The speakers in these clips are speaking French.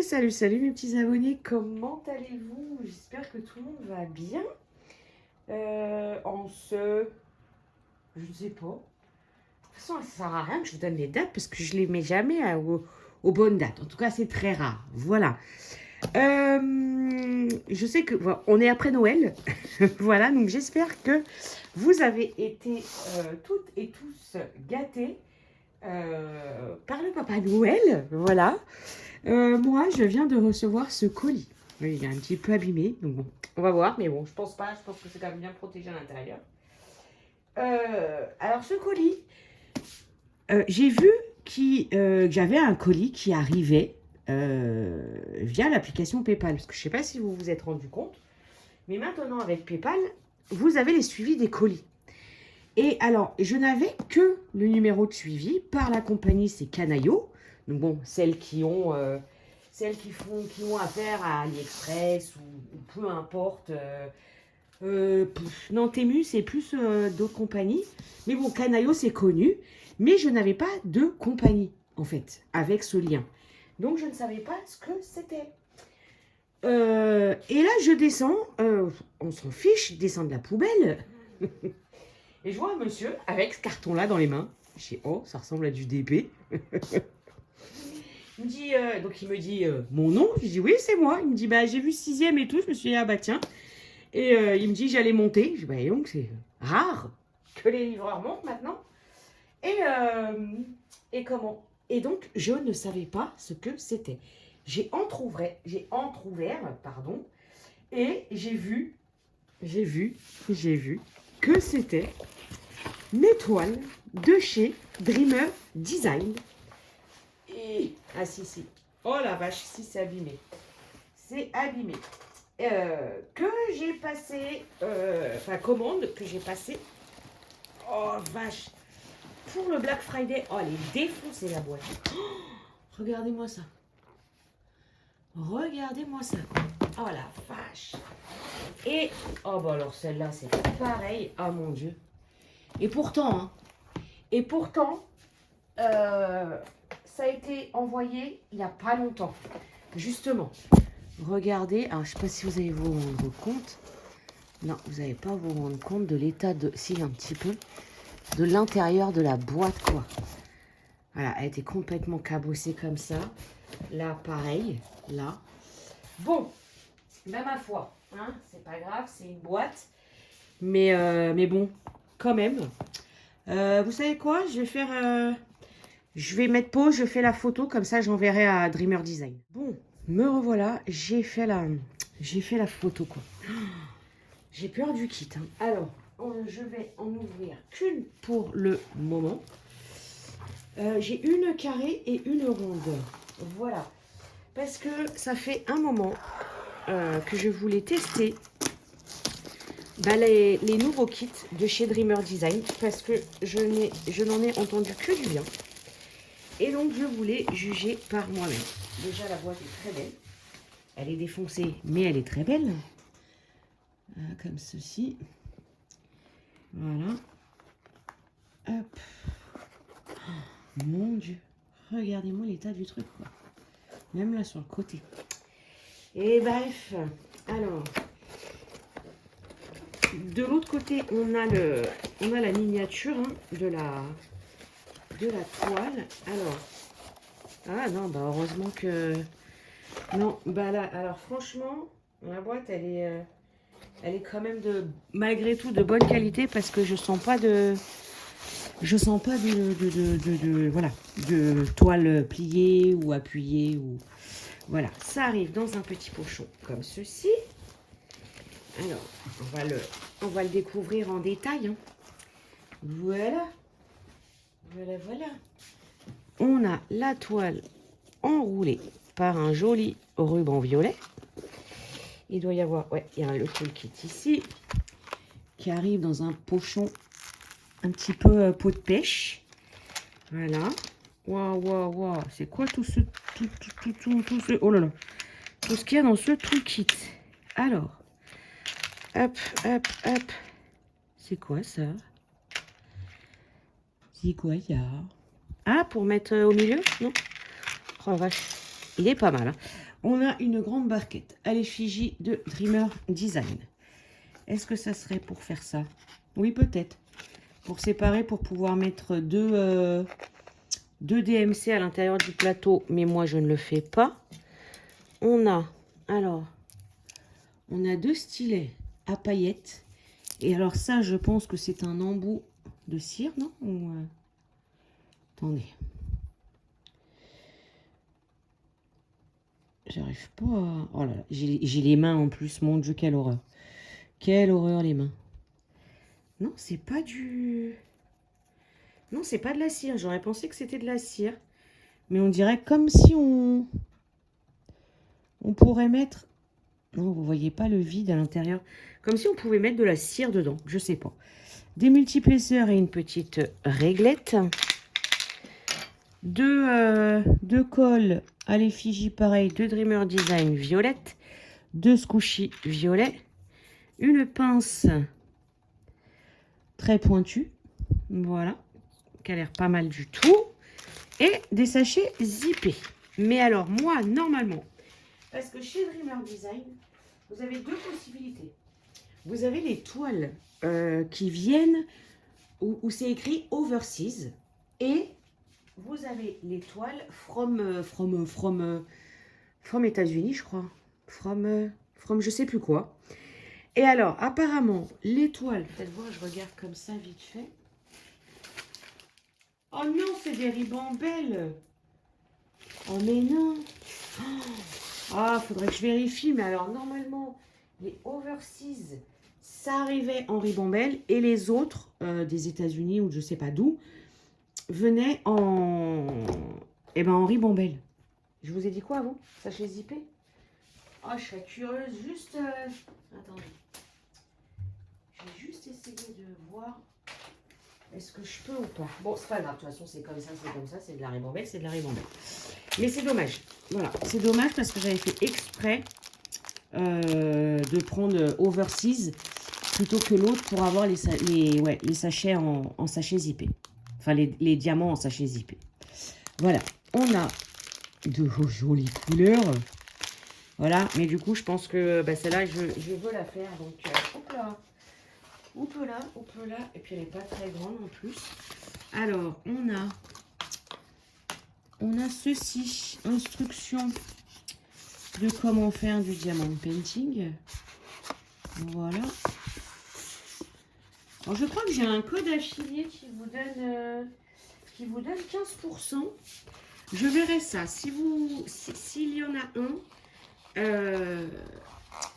Salut mes petits abonnés, comment allez-vous? J'espère que tout le monde va bien. Je ne sais pas. De toute façon, ça ne sert à rien que je vous donne les dates parce que je ne les mets jamais aux bonnes dates. En tout cas, c'est très rare. Voilà. Je sais que on est après Noël. Voilà, donc j'espère que vous avez été toutes et tous gâtés par le Papa Noël. Voilà. Moi, je viens de recevoir ce colis. Oui, il est un petit peu abîmé, donc bon, on va voir, mais bon, je pense pas, je pense que c'est quand même bien protégé à l'intérieur. Alors, ce colis, j'ai vu que j'avais un colis qui arrivait via l'application PayPal, parce que je ne sais pas si vous vous êtes rendu compte, mais maintenant, avec PayPal, vous avez les suivis des colis. Et alors, je n'avais que le numéro de suivi par la compagnie, c'est Canaillot. Donc bon, celles qui ont affaire à AliExpress ou peu importe. Non, Temu, c'est plus d'autres compagnies. Mais bon, Canaillot, c'est connu. Mais je n'avais pas de compagnie, en fait, avec ce lien. Donc, je ne savais pas ce que c'était. Et là, je descends. On s'en fiche, je descends de la poubelle. Et je vois un monsieur avec ce carton-là dans les mains. Je dis, oh, ça ressemble à du DP. Il me dit, donc il me dit mon nom. Je dis, oui, c'est moi. Il me dit, bah, j'ai vu 6e et tout. Je me suis dit, ah bah tiens. Et il me dit, j'allais monter. Je dis, bah, donc c'est rare que les livreurs montent maintenant. Et comment? Et donc, je ne savais pas ce que c'était. J'ai entrouvert, pardon, et j'ai vu que c'était mes toiles de chez Dreamer Design. Et ah si. Oh la vache, si c'est abîmé. C'est abîmé. Que j'ai passé, commande que j'ai passé. Oh vache. Pour le Black Friday. Oh, elle est défoncée la boîte. Oh, regardez-moi ça. Regardez-moi ça. Oh la vache. Et, oh bah alors celle-là c'est pareil. Oh mon Dieu. Et pourtant, ça a été envoyé il n'y a pas longtemps. Justement, regardez. Alors, je ne sais pas si vous allez vous rendre compte. Non, vous n'allez pas vous rendre compte de l'état de... Si, un petit peu. De l'intérieur de la boîte, quoi. Voilà, elle était complètement cabossée comme ça. Là, pareil. Là. Bon, ben ma foi. Hein, c'est pas grave, c'est une boîte. Mais bon, quand même. Vous savez quoi? Je vais faire... je vais mettre pause, je fais la photo, comme ça j'enverrai à Dreamer Design. Bon, me revoilà, j'ai fait la photo, quoi. J'ai peur du kit. Hein. Alors, je vais en ouvrir qu'une pour le moment. J'ai une carrée et une ronde. Voilà. Parce que ça fait un moment que je voulais tester les nouveaux kits de chez Dreamer Design. Parce que je n'en ai entendu que du bien. Et donc, je voulais juger par moi-même. Déjà, la boîte est très belle. Elle est défoncée, mais elle est très belle. Comme ceci. Voilà. Hop. Oh, mon Dieu. Regardez-moi l'état du truc, quoi. Même là, sur le côté. Et bref. Alors. De l'autre côté, on a la miniature hein, de la toile. Alors. Ah non, bah heureusement que... Non, bah là, alors franchement, la boîte, elle est quand même malgré tout de bonne qualité parce que je sens pas de voilà, de toile pliée ou appuyée ou voilà. Ça arrive dans un petit pochon comme ceci. Alors, on va le découvrir en détail. Hein. Voilà. On a la toile enroulée par un joli ruban violet. Il doit y avoir, ouais, il y a le full kit ici qui arrive dans un pochon un petit peu pot de pêche. Voilà. Waouh. C'est quoi tout ce, oh là là. Tout ce qu'il y a dans ce toolkit. Alors, hop. C'est quoi ça? C'est quoi il y a? Ah, pour mettre au milieu? Non. Oh vache. il est pas mal. Hein. On a une grande barquette à l'effigie de Dreamer Design. Est-ce que ça serait pour faire ça? Oui, peut-être. Pour séparer, pour pouvoir mettre deux DMC à l'intérieur du plateau. Mais moi, je ne le fais pas. On a, alors, on a 2 stylets à paillettes. Et alors ça, je pense que c'est un embout de cire, non? Ou, attendez. J'arrive pas à... Oh là là, j'ai les mains en plus. Mon Dieu, quelle horreur. Quelle horreur, les mains. Non, c'est pas du... Non, c'est pas de la cire. J'aurais pensé que c'était de la cire. Mais on dirait comme si on pourrait mettre... Non, vous voyez pas le vide à l'intérieur. Comme si on pouvait mettre de la cire dedans. Je sais pas. Des multiplesseurs et une petite réglette. Deux cols à l'effigie pareil de Dreamer Design violette. 2 squishies violets. Une pince très pointue. Voilà. Qui a l'air pas mal du tout. Et des sachets zippés. Mais alors, moi, normalement, parce que chez Dreamer Design, vous avez 2 possibilités. Vous avez les toiles qui viennent où c'est écrit Overseas. Et vous avez les toiles from États-Unis, je crois. From je sais plus quoi. Et alors, apparemment, les toiles, peut-être voir, je regarde comme ça vite fait. Oh non, c'est des ribambelles. Oh mais non. Ah, faudrait que je vérifie. Mais alors, normalement, les Overseas, ça arrivait en ribambelle. Et les autres, des États-Unis ou je sais pas d'où, venaient en... Eh ben, en ribambelle. Je vous ai dit quoi avant? Sachet zippé? Oh, je serais curieuse. Juste... Attendez. Je vais juste essayer de voir... Est-ce que je peux ou pas? Bon, c'est pas grave, de toute façon, c'est comme ça, c'est de la ribambelle, c'est de la ribambelle. Mais c'est dommage. Voilà, c'est dommage parce que j'avais fait exprès de prendre Overseas plutôt que l'autre pour avoir les sachets en sachet zippé. Enfin, les diamants en sachet zippé. Voilà, on a de jolies couleurs. Voilà, mais du coup, je pense que celle-là, je veux la faire. Donc, hop là. On peut là, et puis elle n'est pas très grande en plus. Alors, on a ceci, instruction de comment faire du diamant painting. Voilà. Alors, je crois que j'ai un code affilié qui vous donne 15%. Je verrai ça. S'il y en a un,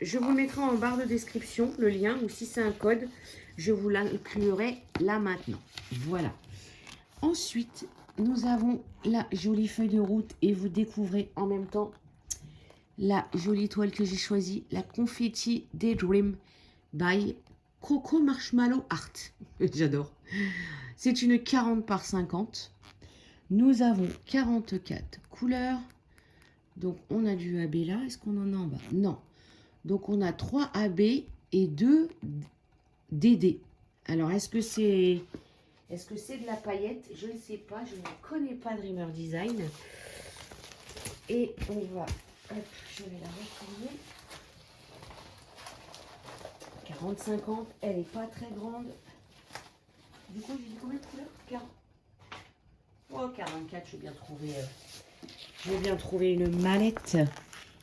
je vous mettrai en barre de description le lien, ou si c'est un code, je vous l'inclurai là maintenant. Voilà. Ensuite, nous avons la jolie feuille de route et vous découvrez en même temps la jolie toile que j'ai choisie, la Confetti Daydream by Coco Marshmallow Art. J'adore. C'est une 40 par 50. Nous avons 44 couleurs. Donc, on a du AB là. Est-ce qu'on en a en bas? Non. Donc, on a 3 AB et 2 DD. Alors, est-ce que c'est de la paillette? Je ne sais pas. Je ne connais pas Dreamer Design. Et on va... Hop, je vais la retourner. 40-50. Elle n'est pas très grande. Du coup, j'ai dit combien de couleurs? 40. Oh, 44. Je vais bien trouver une mallette.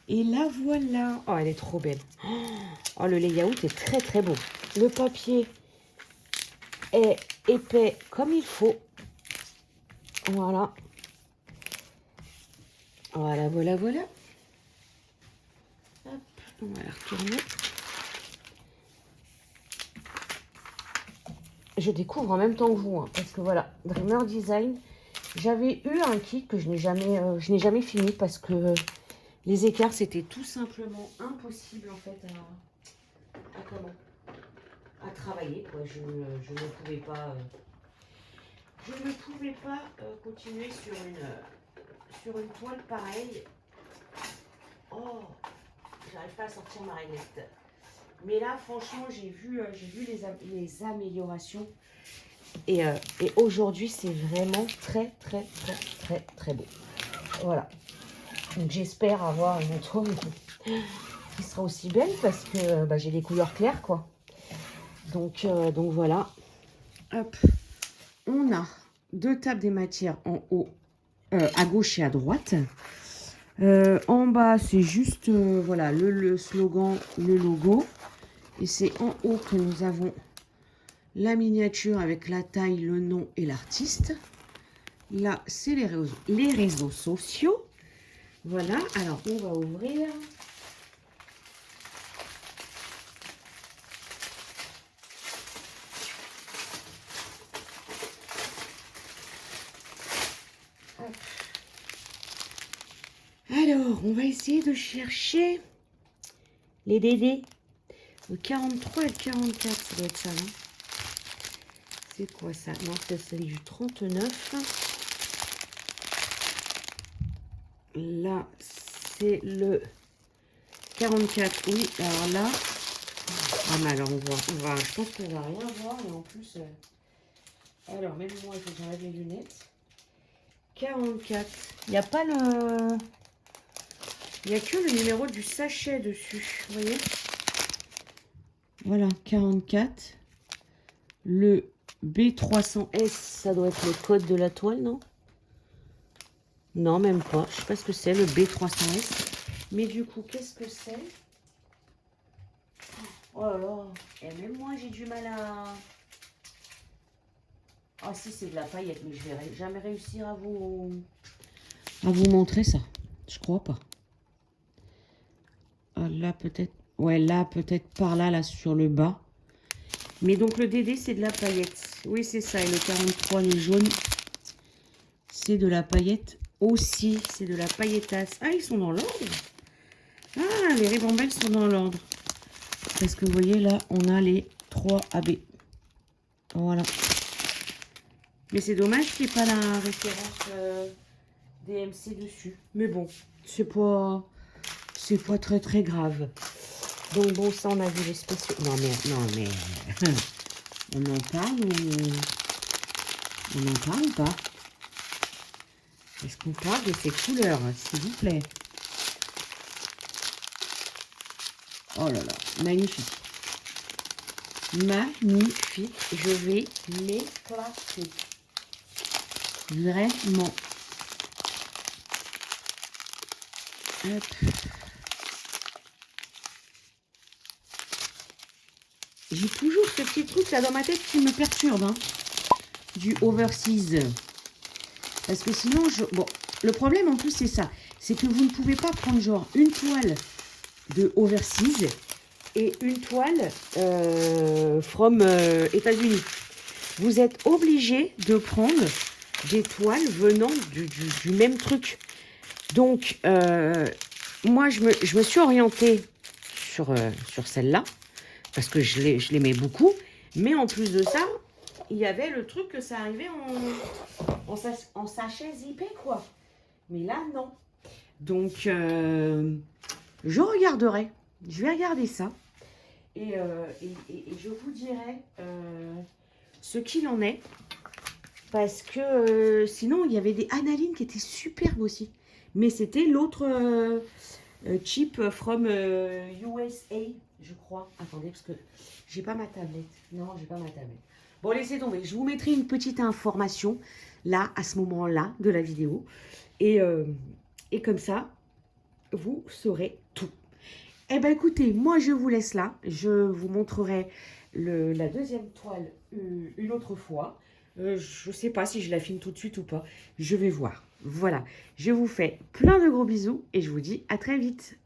Et la voilà. Oh, elle est trop belle. Oh, le layout est très très beau. Le papier est épais comme il faut. Voilà. Voilà, voilà, voilà. Hop, on va la retourner. Je découvre en même temps que vous, hein, parce que voilà, Dreamer Design, j'avais eu un kit que je n'ai jamais fini parce que les écarts, c'était tout simplement impossible en fait à travailler. Quoi. Je ne pouvais pas continuer sur une toile pareille. Oh, j'arrive pas à sortir ma réglette. Mais là, franchement, j'ai vu les améliorations. Et aujourd'hui, c'est vraiment très, très, très, très, très beau. Voilà. Donc j'espère avoir une automne qui sera aussi belle parce que bah, j'ai des couleurs claires quoi. Donc voilà. Hop. On a 2 tables des matières en haut, à gauche et à droite. En bas, c'est juste voilà, le slogan, le logo. Et c'est en haut que nous avons la miniature avec la taille, le nom et l'artiste. Là, c'est les réseaux sociaux. Voilà, alors on va ouvrir. Hop. Alors, on va essayer de chercher les DD. Le 43 et le 44, ça doit être ça, non? C'est quoi ça? Non, c'est celle du 39. Là, c'est le 44. Oui, alors là... Ah, mais alors, je pense qu'on va rien voir. Et en plus... alors, même moi, il faut que j'enlève les lunettes. 44. Il n'y a pas le... Il n'y a que le numéro du sachet dessus. Vous voyez? Voilà, 44. Le B300S, ça doit être le code de la toile, non? Non, même pas. Je sais pas ce que c'est, le B300S. Mais du coup, qu'est-ce que c'est? Oh là là. Et même moi, j'ai du mal à... Ah si, c'est de la paillette, mais je vais jamais réussir à vous montrer ça. Je crois pas. Ah, là, peut-être... Ouais, là, peut-être par là, là, sur le bas. Mais donc, le DD, c'est de la paillette. Oui, c'est ça. Et le 43, le jaune, c'est de la paillette aussi. C'est de la pailletasse. Ah, ils sont dans l'ordre. Ah, les ribambelles sont dans l'ordre. Parce que vous voyez, là, on a les 3 AB. Voilà. Mais c'est dommage qu'il n'y ait pas la référence DMC dessus. Mais bon, c'est pas très grave. Donc bon, ça, on a vu les spéciaux. Non, mais... on en parle ou... On en parle ou pas? Est-ce qu'on parle de ces couleurs, s'il vous plaît? Oh là là, magnifique. Magnifique. Je vais m'éclater. Vraiment. Hop. J'ai toujours ce petit truc là dans ma tête qui me perturbe. Hein, du overseas. Parce que sinon, bon, le problème en plus c'est ça. C'est que vous ne pouvez pas prendre genre une toile de overseas et une toile from États-Unis. Vous êtes obligé de prendre des toiles venant du même truc. Donc, moi, je me suis orientée sur celle-là, parce que je l'aimais beaucoup. Mais en plus de ça, il y avait le truc que ça arrivait en sachet zippé, quoi. Mais là, non. Donc, je regarderai. Je vais regarder ça. Et je vous dirai ce qu'il en est. Parce que sinon, il y avait des analines qui étaient superbes aussi. Mais c'était l'autre chip from USA, je crois. Attendez, parce que j'ai pas ma tablette. Non, j'ai pas ma tablette. Bon, laissez tomber. Je vous mettrai une petite information, là, à ce moment-là, de la vidéo. Et comme ça, vous saurez tout. Eh bien, écoutez, moi, je vous laisse là. Je vous montrerai la deuxième toile une autre fois. Je ne sais pas si je la filme tout de suite ou pas. Je vais voir. Voilà. Je vous fais plein de gros bisous et je vous dis à très vite.